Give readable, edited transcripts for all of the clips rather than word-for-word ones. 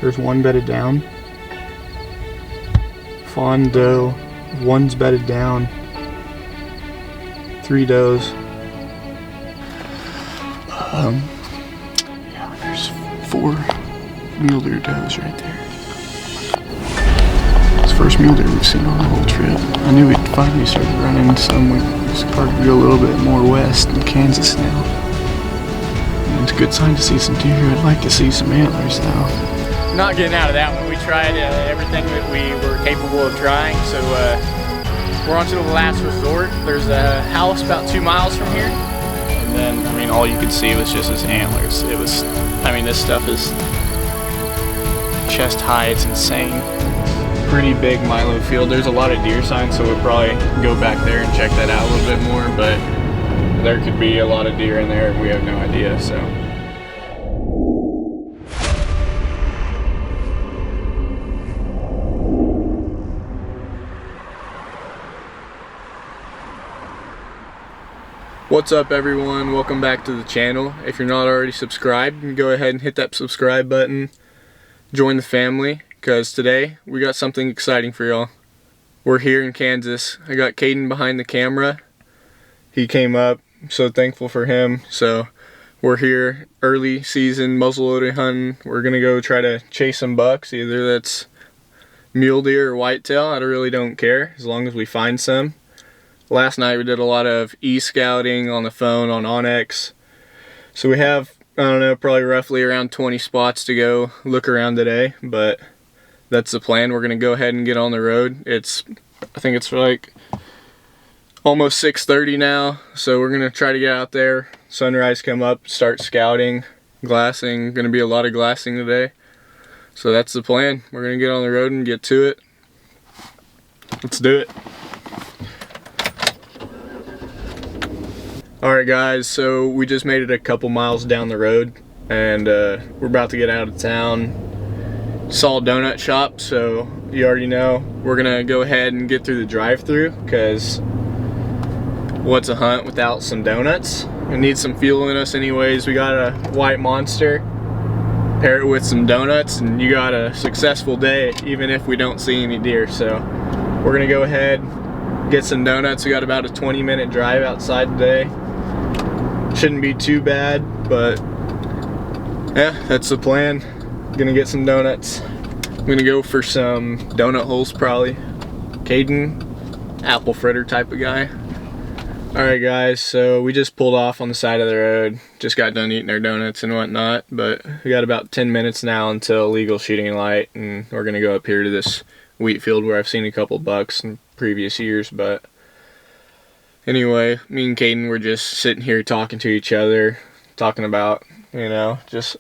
There's one bedded down. Fawn, doe, one's bedded down. 3 does. Yeah, there's 4 mule deer does right there. It's the first mule deer we've seen on the whole trip. I knew we'd finally started running some. We started to go a little bit more west in Kansas now. And it's a good sign to see some deer. I'd like to see some antlers now. Not getting out of that one. We tried everything that we were capable of trying, so we're on to the last resort. There's a house about 2 miles from here. And then, I mean, all you could see was just his antlers. It was, I mean, this stuff is chest high, it's insane. Pretty big milo field. There's a lot of deer signs, so we'll probably go back there and check that out a little bit more, but there could be a lot of deer in there, we have no idea, so. What's up everyone, welcome back to the channel. If you're not already subscribed, you can go ahead and hit that subscribe button. Join the family, because today we got something exciting for y'all. We're here in Kansas. I got Caden behind the camera. He came up, I'm so thankful for him. So we're here early season muzzleloader hunting. We're gonna go try to chase some bucks, either that's mule deer or whitetail. I really don't care, as long as we find some. Last night we did a lot of e-scouting on the phone on Onyx. So we have, I don't know, probably roughly around 20 spots to go look around today, but that's the plan. We're gonna go ahead and get on the road. I think it's like almost 6:30 now, so we're gonna try to get out there. Sunrise come up, start scouting, glassing. Gonna be a lot of glassing today. So that's the plan. We're gonna get on the road and get to it. Let's do it. Alright guys, so we just made it a couple miles down the road and we're about to get out of town. Saw a donut shop, so you already know we're gonna go ahead and get through the drive-thru, because what's a hunt without some donuts? We need some fuel in us anyways. We got a white monster, pair it with some donuts, and you got a successful day even if we don't see any deer. So we're gonna go ahead, get some donuts. We got about a 20-minute drive outside today. Shouldn't be too bad, but yeah, that's the plan. Gonna get some donuts. I'm gonna go for some donut holes probably. Caden, apple fritter type of guy. Alright guys, so we just pulled off on the side of the road. Just got done eating our donuts and whatnot, but we got about 10 minutes now until legal shooting light, and we're gonna go up here to this wheat field where I've seen a couple bucks in previous years. But anyway, me and Caden were just sitting here talking to each other, talking about, you know, just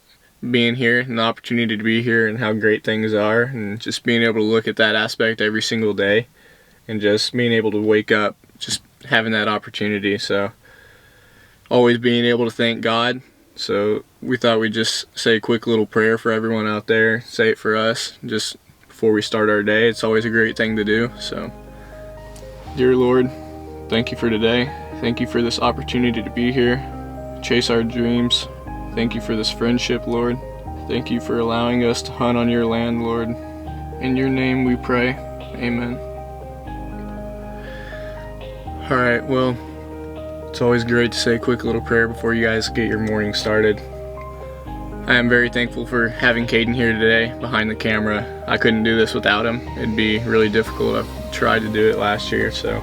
being here and the opportunity to be here and how great things are, and just being able to look at that aspect every single day, and just being able to wake up, just having that opportunity. So always being able to thank God. So we thought we'd just say a quick little prayer for everyone out there, say it for us, just before we start our day. It's always a great thing to do. So, dear Lord, thank you for today. Thank you for this opportunity to be here, chase our dreams. Thank you for this friendship, Lord. Thank you for allowing us to hunt on your land, Lord. In your name we pray, amen. Alright, well, it's always great to say a quick little prayer before you guys get your morning started. I am very thankful for having Caden here today behind the camera. I couldn't do this without him. It'd be really difficult. I've tried to do it last year, so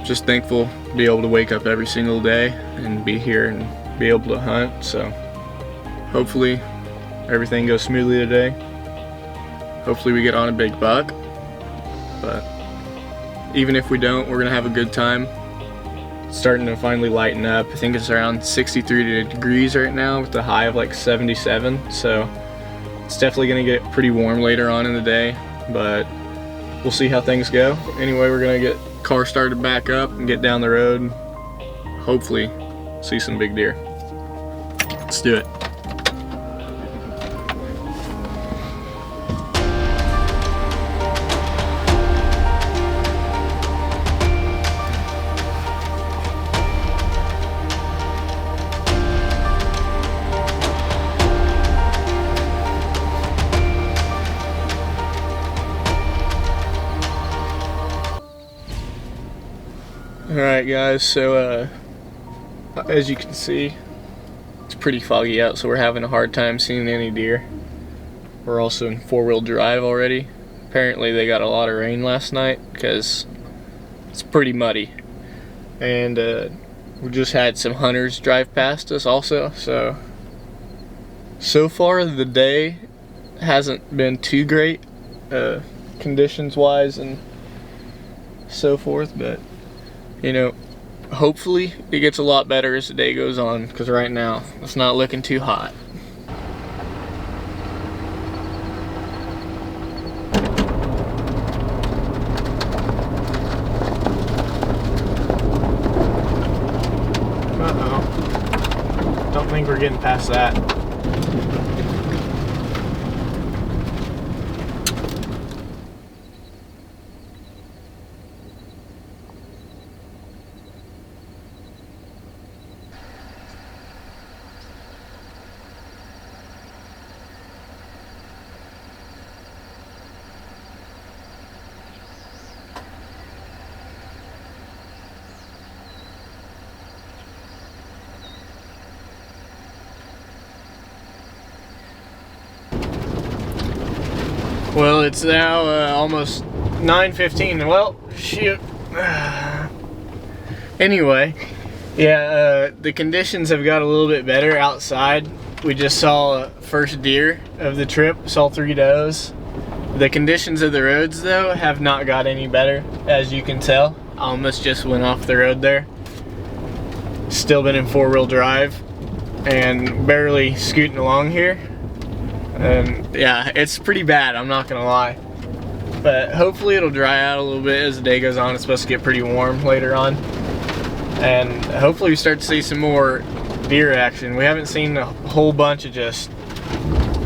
just thankful to be able to wake up every single day and be here and be able to hunt. So hopefully everything goes smoothly today. Hopefully we get on a big buck, but even if we don't, we're gonna have a good time. It's starting to finally lighten up. I think it's around 63 degrees right now with a high of like 77, so it's definitely gonna get pretty warm later on in the day, but we'll see how things go. Anyway, we're gonna get car started back up and get down the road. Hopefully see some big deer. Let's do it. Alright guys, so as you can see, it's pretty foggy out, so we're having a hard time seeing any deer. We're also in 4-wheel drive already. Apparently they got a lot of rain last night because it's pretty muddy. And we just had some hunters drive past us also, so far the day hasn't been too great conditions wise and so forth, but you know, hopefully it gets a lot better as the day goes on, because right now it's not looking too hot. Uh-oh. Don't think we're getting past that. Well, it's now almost 9:15. Well, shoot. Anyway, yeah, the conditions have got a little bit better outside. We just saw first deer of the trip, saw 3 does. The conditions of the roads, though, have not got any better, as you can tell. I almost just went off the road there. Still been in 4-wheel drive and barely scooting along here. And yeah, it's pretty bad, I'm not gonna lie. But hopefully it'll dry out a little bit as the day goes on. It's supposed to get pretty warm later on. And hopefully we start to see some more deer action. We haven't seen a whole bunch of just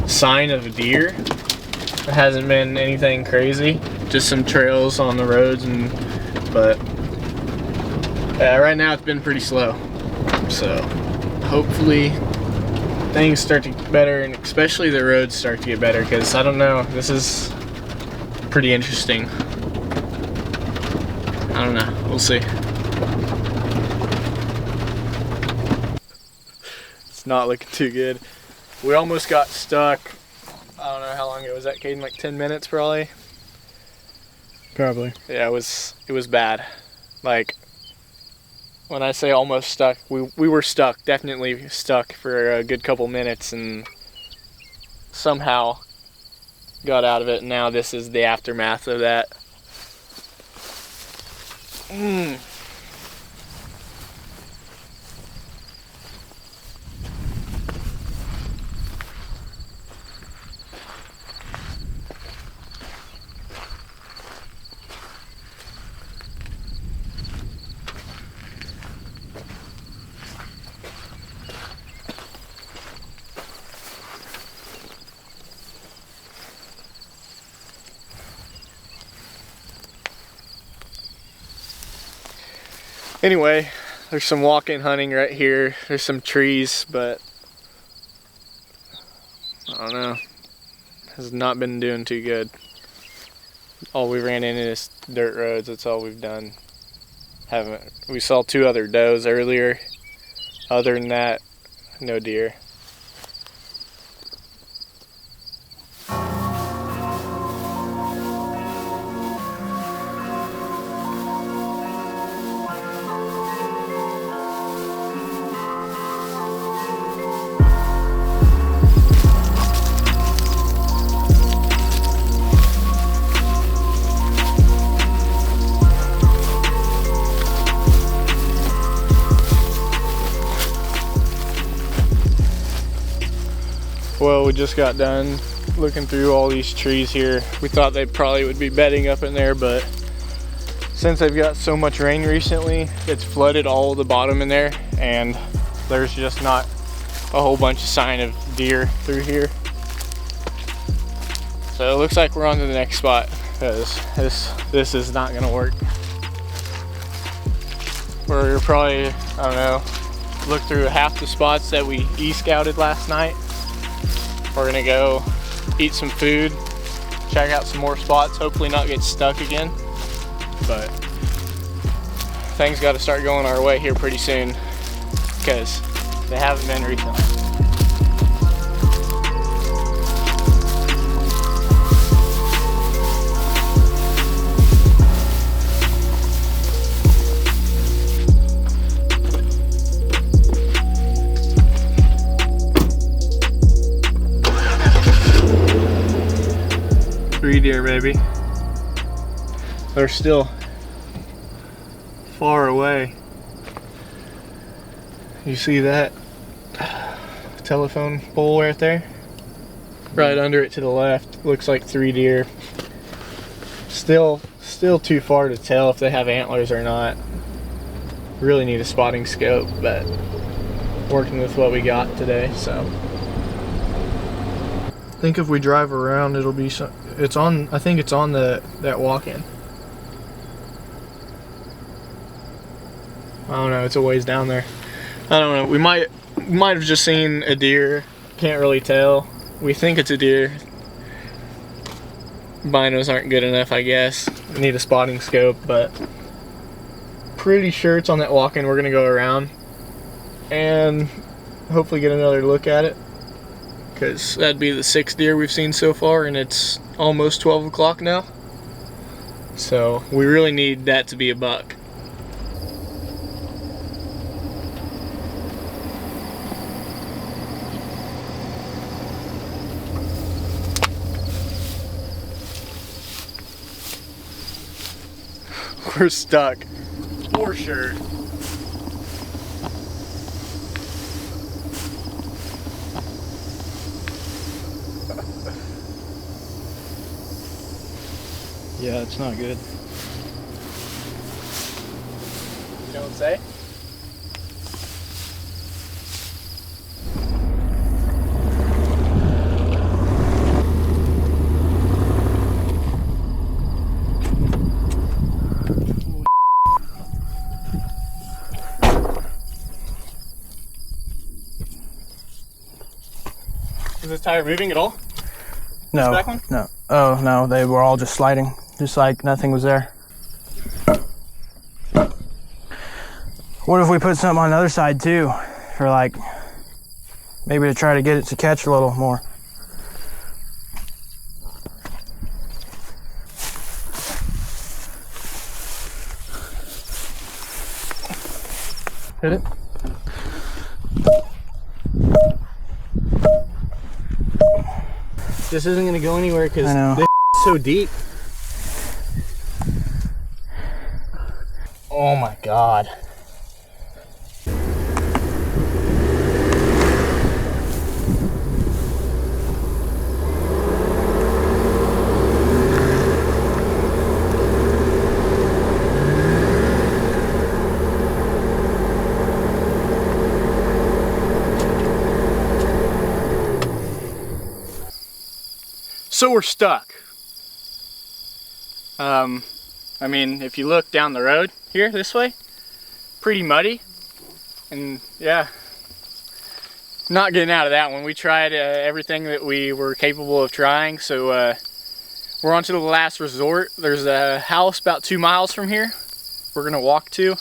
sign of deer. It hasn't been anything crazy. Just some trails on the roads, but right now it's been pretty slow. So hopefully things start to get better, and especially the roads start to get better, because I don't know, this is pretty interesting. I don't know, we'll see. It's not looking too good. We almost got stuck. I don't know how long it was at, Caden, like 10 minutes probably? Probably. Yeah, it was bad. Like, when I say almost stuck, we were stuck, definitely stuck for a good couple minutes, and somehow got out of it, and now this is the aftermath of that. Anyway, there's some walk-in hunting right here. There's some trees, but I don't know. Has not been doing too good. All we ran into is dirt roads. That's all we've done. We saw 2 other does earlier. Other than that, no deer. Well, we just got done looking through all these trees here. We thought they probably would be bedding up in there, but since they've got so much rain recently, it's flooded all the bottom in there, and there's just not a whole bunch of sign of deer through here. So it looks like we're on to the next spot, because this is not gonna work. We're probably, I don't know, look through half the spots that we e-scouted last night. We're gonna go eat some food, check out some more spots, hopefully not get stuck again. But things got to start going our way here pretty soon, because they haven't been recently. Three deer, maybe. They're still far away. You see that telephone pole right there? Right under it to the left. Looks like 3 deer. Still too far to tell if they have antlers or not. Really need a spotting scope, but working with what we got today, so. I think if we drive around, it'll be some, it's on, I think it's on that walk-in. I don't know, it's a ways down there. I don't know, we might have just seen a deer. Can't really tell. We think it's a deer. Binos aren't good enough, I guess. We need a spotting scope, but pretty sure it's on that walk-in. We're gonna go around and hopefully get another look at it, because that'd be the 6th deer we've seen so far, and it's almost 12 o'clock now. So we really need that to be a buck. We're stuck, for sure. Yeah, it's not good. You don't say? Is this tire moving at all? No, back one? no. Oh, no, they were all just sliding, just like nothing was there. What if we put something on the other side too, for like, maybe to try to get it to catch a little more? Hit it. This isn't gonna go anywhere because this is so deep. Oh my God. So we're stuck. I mean, if you look down the road here, this way, pretty muddy. And yeah, not getting out of that one. We tried everything that we were capable of trying. So we're on to the last resort. There's a house about 2 miles from here we're gonna walk to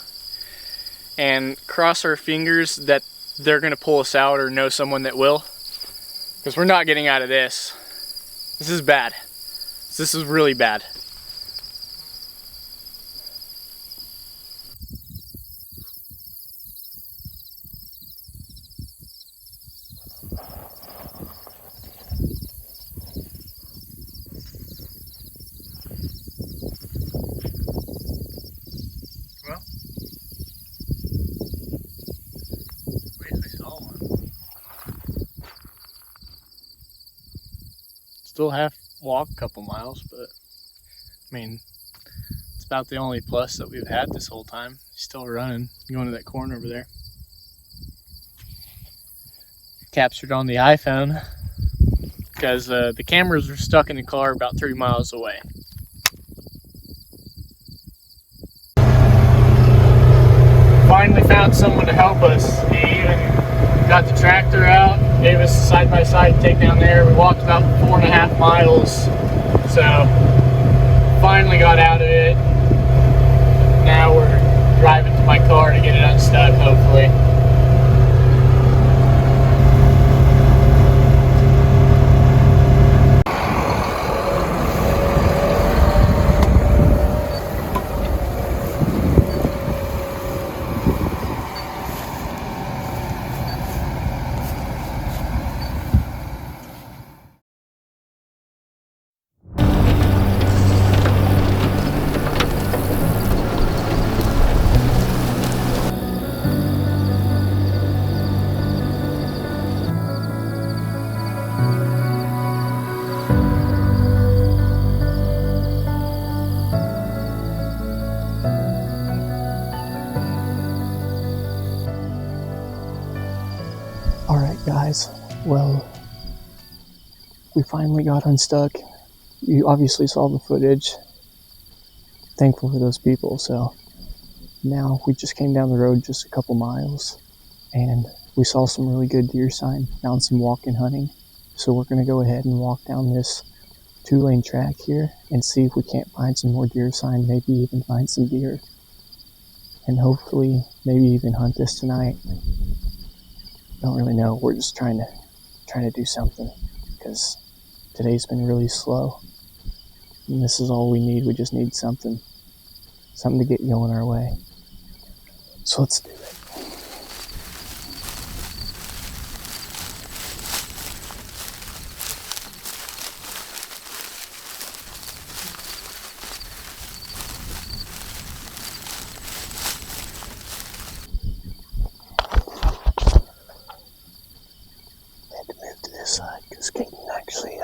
and cross our fingers that they're gonna pull us out or know someone that will, because we're not getting out of this. This is bad. This is really bad. Well, wait, I saw one. Still have walk a couple miles, but I mean, it's about the only plus that we've had this whole time. Still running, going to that corner over there. Captured on the iPhone because the cameras were stuck in the car about 3 miles away. Finally found someone to help us. He even got the tractor out, gave us a side-by-side takedown there. We walked about 4.5 miles, so finally got out of it. Now we're driving my car to get it unstuck, hopefully. Alright guys, well, we finally got unstuck. You obviously saw the footage. Thankful for those people. So now we just came down the road just a couple miles and we saw some really good deer sign, found some walk-in hunting. So we're going to go ahead and walk down this 2-lane track here and see if we can't find some more deer sign, maybe even find some deer. And hopefully maybe even hunt this tonight. Don't really know. We're just trying to do something because today's been really slow. And this is all we need. We just need something to get going our way. So let's do it. Side because Kaden actually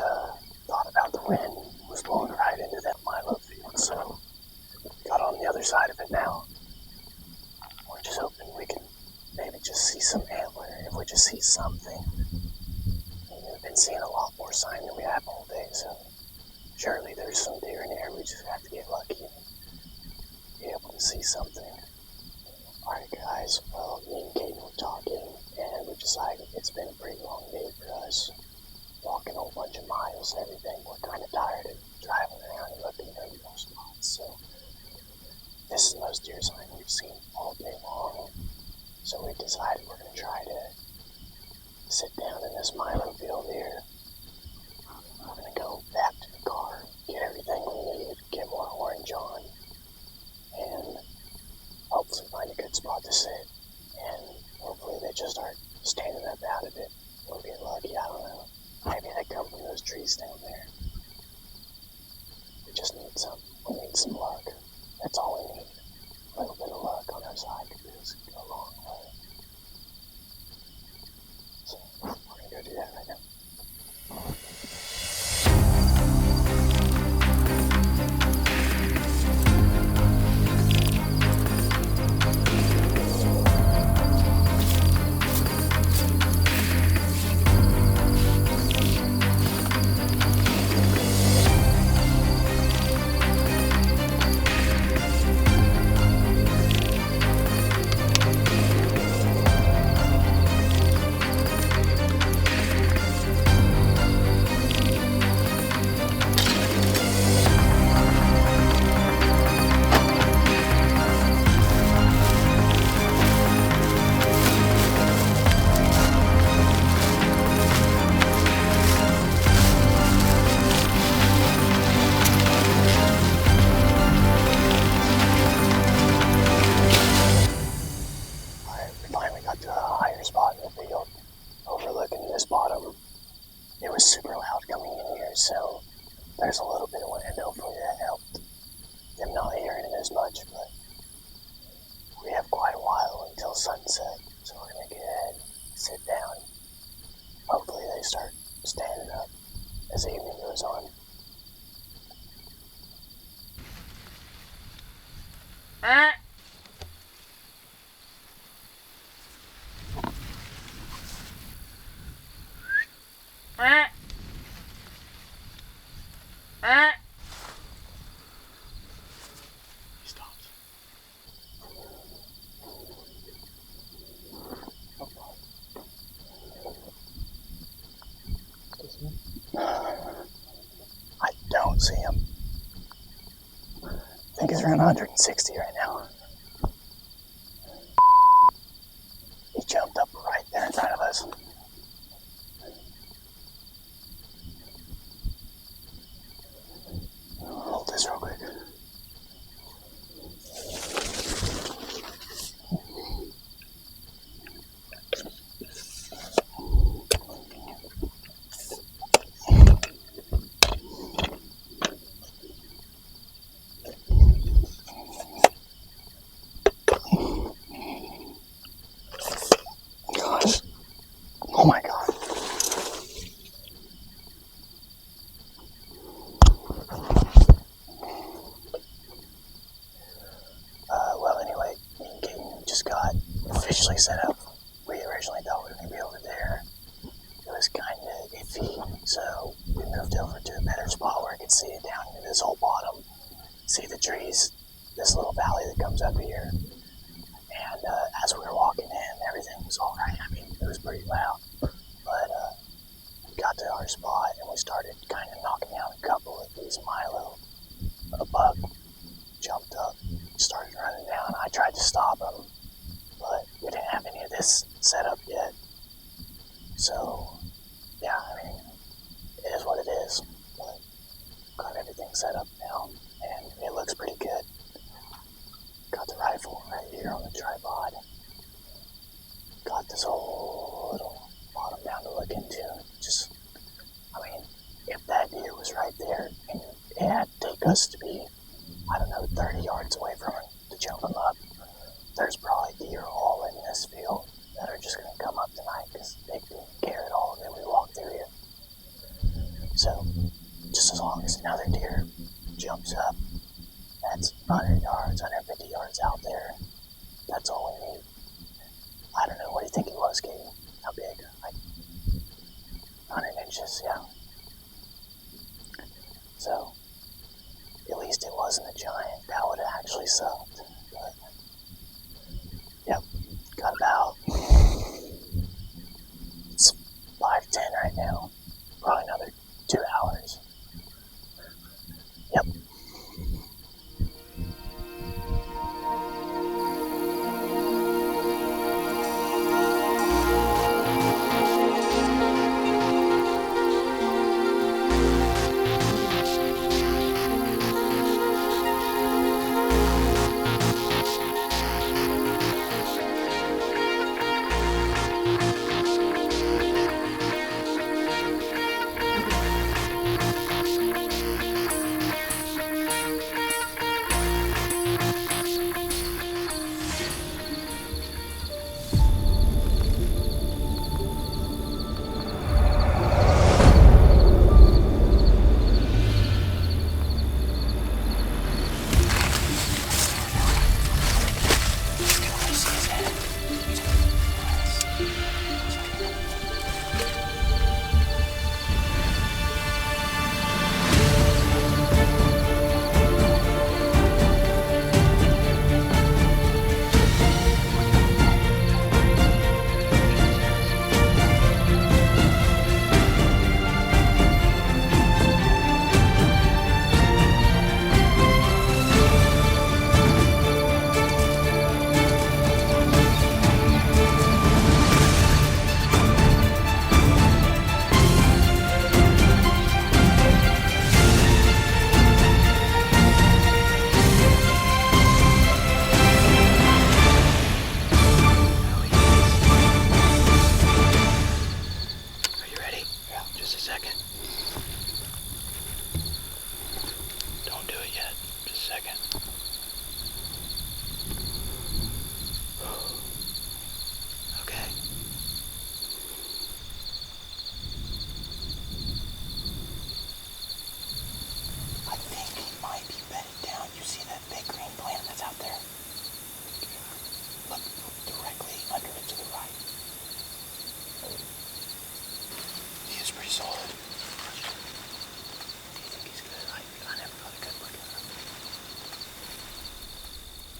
thought about the wind was blowing right into that milo field, so got on the other side of it now. We're just hoping we can maybe just see some antler, if we just see something. We've been seeing a lot more sign than we have all day, so surely there's some deer in there. We just have to get lucky and be able to see something. Alright guys, well, me and Kaden were talking and we decided it's been a pretty long day for us. Walking a whole bunch of miles and everything. We're kind of tired of driving around and looking at every little spots. So this is the most deer sign we've seen all day long. So we decided we're going to try to sit down in this milo field here. We're going to go back to the car, get everything we need, get more orange on, and hopefully find a good spot to sit. And hopefully they just start standing up out of it. We'll get lucky, I don't know. Maybe they come from those trees down there. We just need some luck. That's all we need. A little bit of luck on our side could go a long way. So we're gonna go do that right now. It was super loud coming in here, so there's a little bit of wind. Hopefully that helped them not hearing it as much, but we have quite a while until sunset, so we're going to get ahead, sit down. Hopefully they start standing up as the evening goes on. He stops. I don't see him. I think he's around 160 right now. originally set up, we originally thought we were going to be over there. It was kind of iffy, so we moved over to a better spot where I could see it down into this whole bottom, see the trees, this little valley that comes up here. And as we were walking in, everything was all right. I mean, it was pretty loud, but we got to our spot and we started kind of knocking out a couple of these Milo. A buck jumped up, started running down. I tried to stop him, but we didn't have any of this set up yet. So, yeah, I mean, it is what it is, but got everything set up now, and it looks pretty good. Got the rifle right here on the tripod. Got this whole little bottom down to look into. Just, I mean, if that deer was right there, and it had to take us to be, I don't know, 30 yards away from it to jump him up, there's probably deer all in this field that are just going to come up tonight because they didn't care at all that we walked through here. So, just as long as another deer jumps up, that's 100 yards, 150 yards out there. That's all we need. I don't know, what do you think it was, Katie? How big? Like 100 inches, yeah. So, at least it wasn't a giant. That would have actually sucked. But, yep, got about, it's 5:10 right now. Probably another 2 hours. Yep.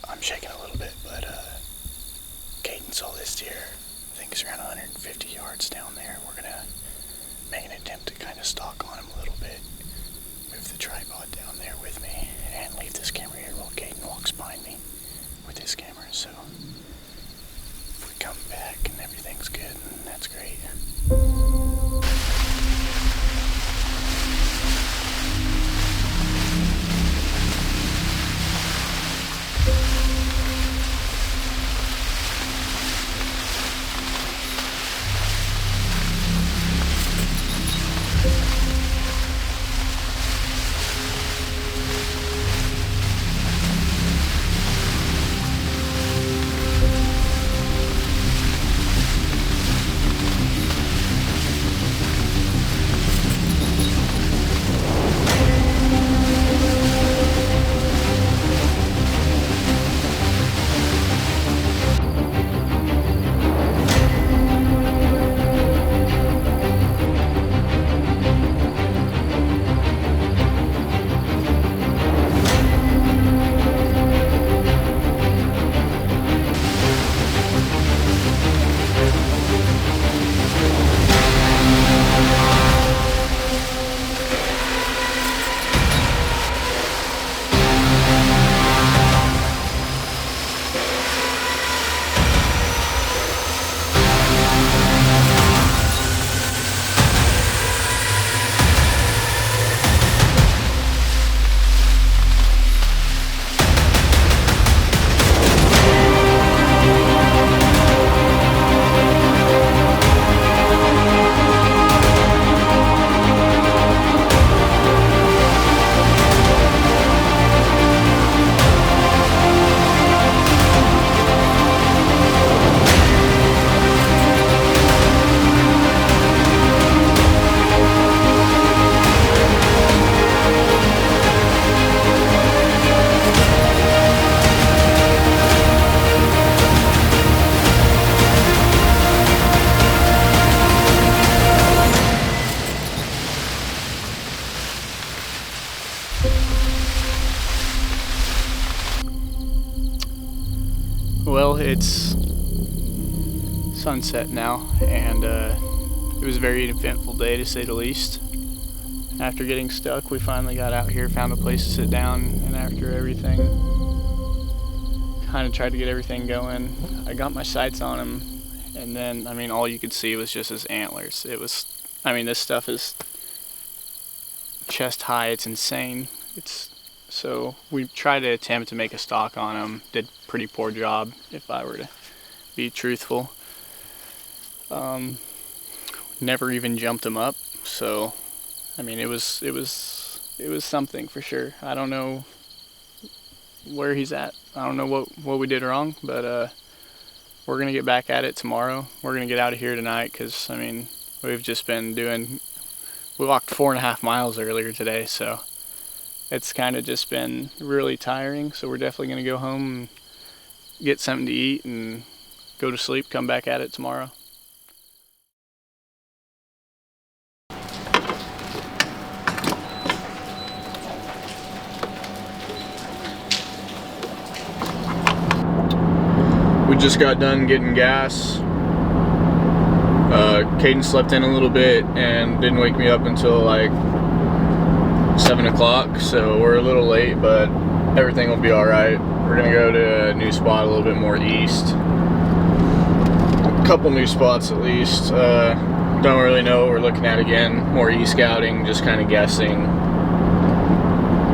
I'm shaking a little bit, but Caden saw this deer. I think it's around 150 yards down there. We're gonna make an attempt to kind of stalk on him a little bit. Move the tripod down there with me and leave this camera here while Caden walks behind me with his camera. So if we come back and everything's good, that's great. Well, it's sunset now, and it was a very eventful day to say the least. After getting stuck, we finally got out here, found a place to sit down, and after everything, kind of tried to get everything going. I got my sights on him, and then, I mean, all you could see was just his antlers. It was, I mean, this stuff is chest high, it's insane. So we tried to attempt to make a stalk on him, did a pretty poor job, if I were to be truthful. Never even jumped him up, so I mean it was something for sure. I don't know where he's at. I don't know what we did wrong, but we're gonna get back at it tomorrow. We're gonna get out of here tonight because I mean we've just been we walked 4.5 miles earlier today, so it's kind of just been really tiring. So we're definitely gonna go home and get something to eat and go to sleep, come back at it tomorrow. We just got done getting gas. Caden slept in a little bit and didn't wake me up until like 7 o'clock, so we're a little late, but everything will be alright. We're gonna go to a new spot a little bit more east. A couple new spots at least. Don't really know what we're looking at again. More e-scouting, just kind of guessing.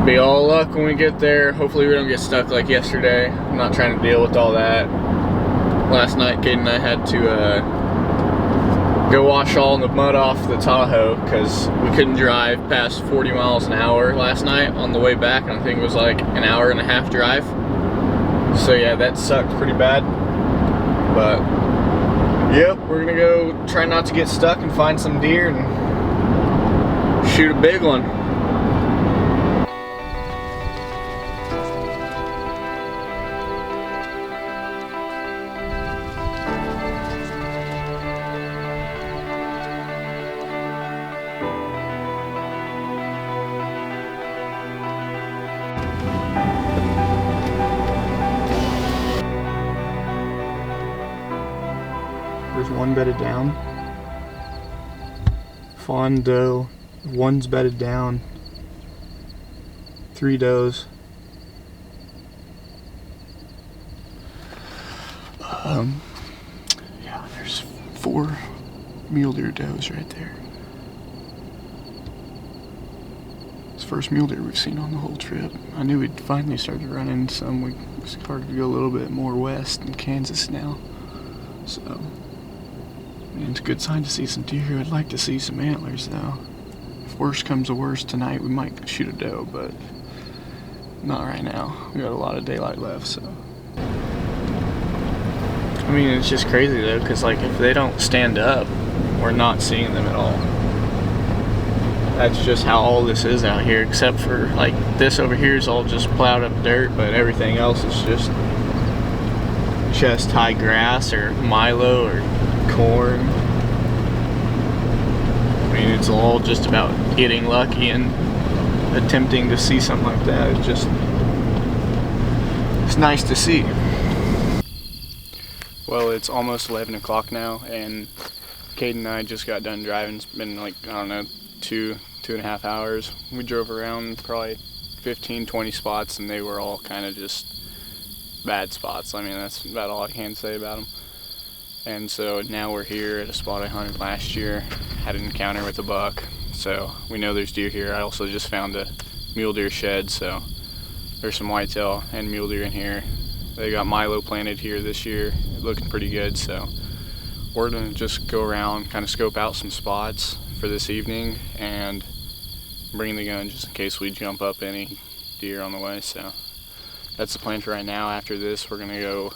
Be all luck when we get there. Hopefully we don't get stuck like yesterday. I'm not trying to deal with all that. Last night, Caden and I had to go wash all the mud off the Tahoe because we couldn't drive past 40 miles an hour last night on the way back, and I think it was like an 1.5-hour drive. So yeah, that sucked pretty bad. But yep, we're gonna go try not to get stuck and find some deer and shoot a big one. There's one bedded down. Fawn doe, one's bedded down. 3 does. Yeah, there's 4 mule deer does right there. It's the first mule deer we've seen on the whole trip. I knew we'd finally started running some. We started to go a little bit more west in Kansas now. So, I mean, it's a good sign to see some deer. I'd like to see some antlers though. If worst comes to worst tonight, we might shoot a doe, but not right now. We got a lot of daylight left, so. I mean, it's just crazy though, because like if they don't stand up, we're not seeing them at all. That's just how all this is out here, except for like this over here is all just plowed up dirt, but everything else is just chest high grass or milo or corn. I mean, it's all just about getting lucky and attempting to see something like that. It's nice to see. Well, it's almost 11 o'clock now, and Caden and I just got done driving. It's been like, I don't know, 2.5 hours. We drove around probably 15-20 spots, and they were all kind of just bad spots. I mean, that's about all I can say about them. And so now we're here at a spot I hunted last year. Had an encounter with a buck, so we know there's deer here. I also just found a mule deer shed, so there's some whitetail and mule deer in here. They got milo planted here this year, looking pretty good, so we're gonna just go around, kind of scope out some spots for this evening and bring the gun just in case we jump up any deer on the way. So that's the plan for right now. After this, we're gonna go,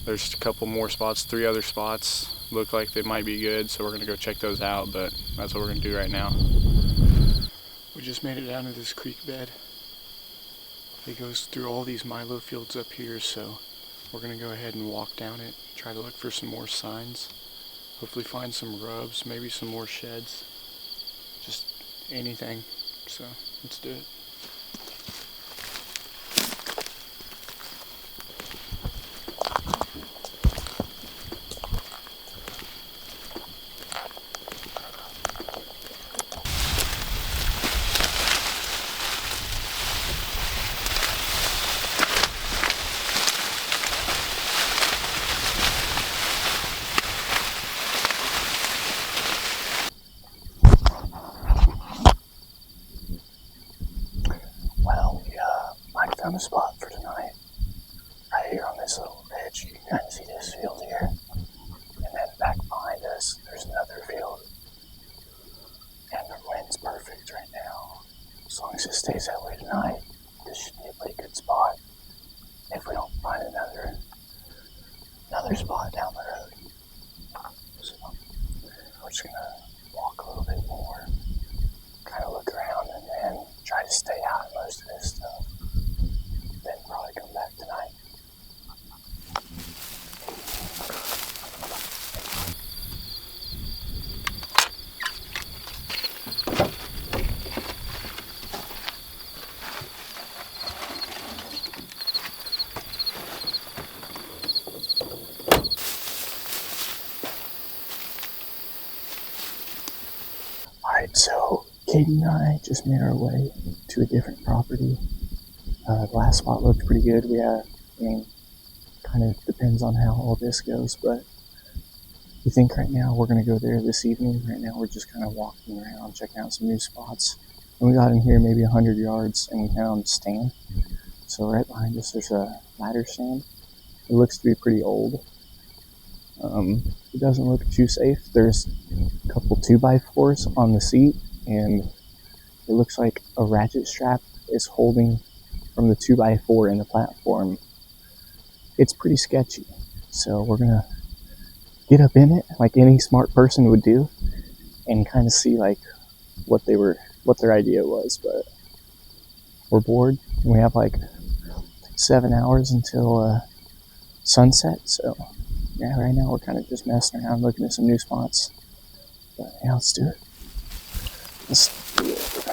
there's a couple more spots, 3 other spots look like they might be good, so we're gonna go check those out, but that's what we're gonna do right now. We just made it down to this creek bed. It goes through all these milo fields up here, so we're gonna go ahead and walk down it, try to look for some more signs, hopefully find some rubs, maybe some more sheds, just anything. So let's do it. found a spot for tonight. Right here on this little ridge, you can kind of see this field here. And then back behind us, there's another field. And the wind's perfect right now. As long as it stays that way tonight, this should be a pretty good spot. If we don't find another spot down the road. So we're just gonna walk a little bit more, kind of look around, and then try to stay out of most of this stuff. Then probably come back tonight. Alright, so Katie and I just made our way to a different property. The last spot looked pretty good. Kind of depends on how all this goes, but we think right now we're going to go there this evening. Right now we're just kind of walking around, checking out some new spots. And we got in here maybe 100 yards and we found a stand. So right behind us there's a ladder stand. It looks to be pretty old. It doesn't look too safe. There's a couple 2x4s on the seat, and it looks like a ratchet strap is holding from the 2x4 in the platform. It's pretty sketchy, so we're gonna get up in it like any smart person would do and kind of see like what their idea was. But we're bored and we have like 7 hours until sunset, so yeah, right now we're kind of just messing around looking at some new spots. But yeah, let's do it. Let's do it.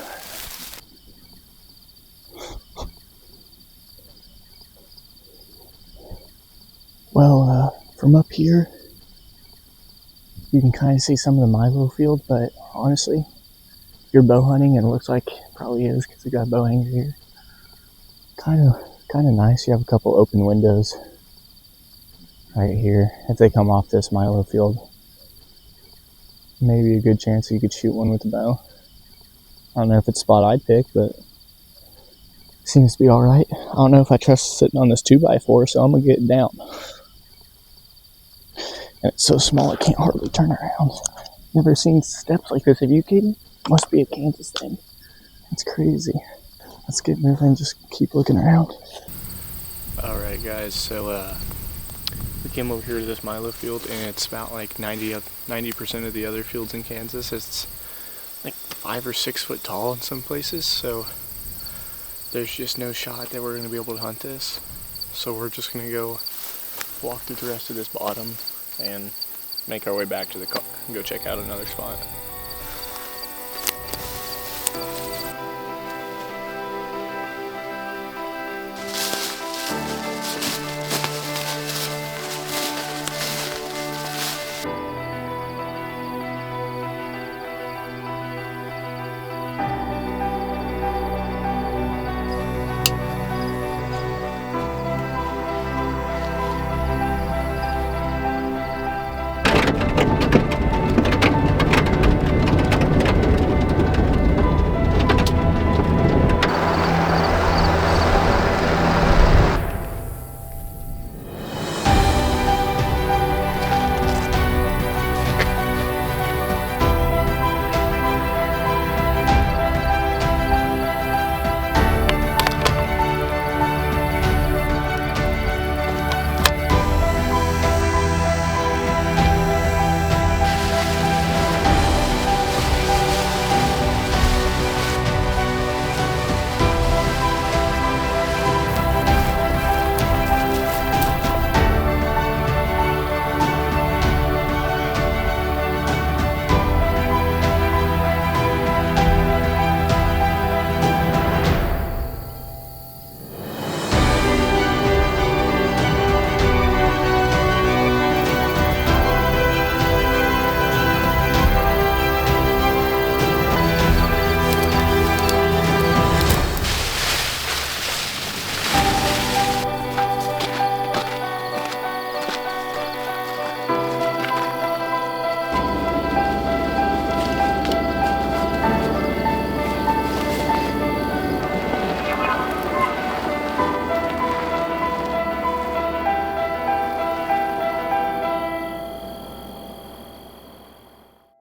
Well, from up here, you can kind of see some of the Milo field, but honestly, if you're bow hunting, and it looks like it probably is because we got a bow hanger here, kind of nice. You have a couple open windows right here. If they come off this Milo field, maybe a good chance you could shoot one with a bow. I don't know if it's a spot I'd pick, but seems to be all right. I don't know if I trust sitting on this 2x4, so I'm gonna get it down. And it's so small I can't hardly turn around. Never seen steps like this. Have you, Katie? Must be a Kansas thing. It's crazy. Let's get moving. Just keep looking around. All right, guys. So we came over here to this Milo field, and it's about like 90% of the other fields in Kansas. It's like 5 or 6 foot tall in some places, so there's just no shot that we're going to be able to hunt this. So we're just going to go walk through the rest of this bottom and make our way back to the car and go check out another spot.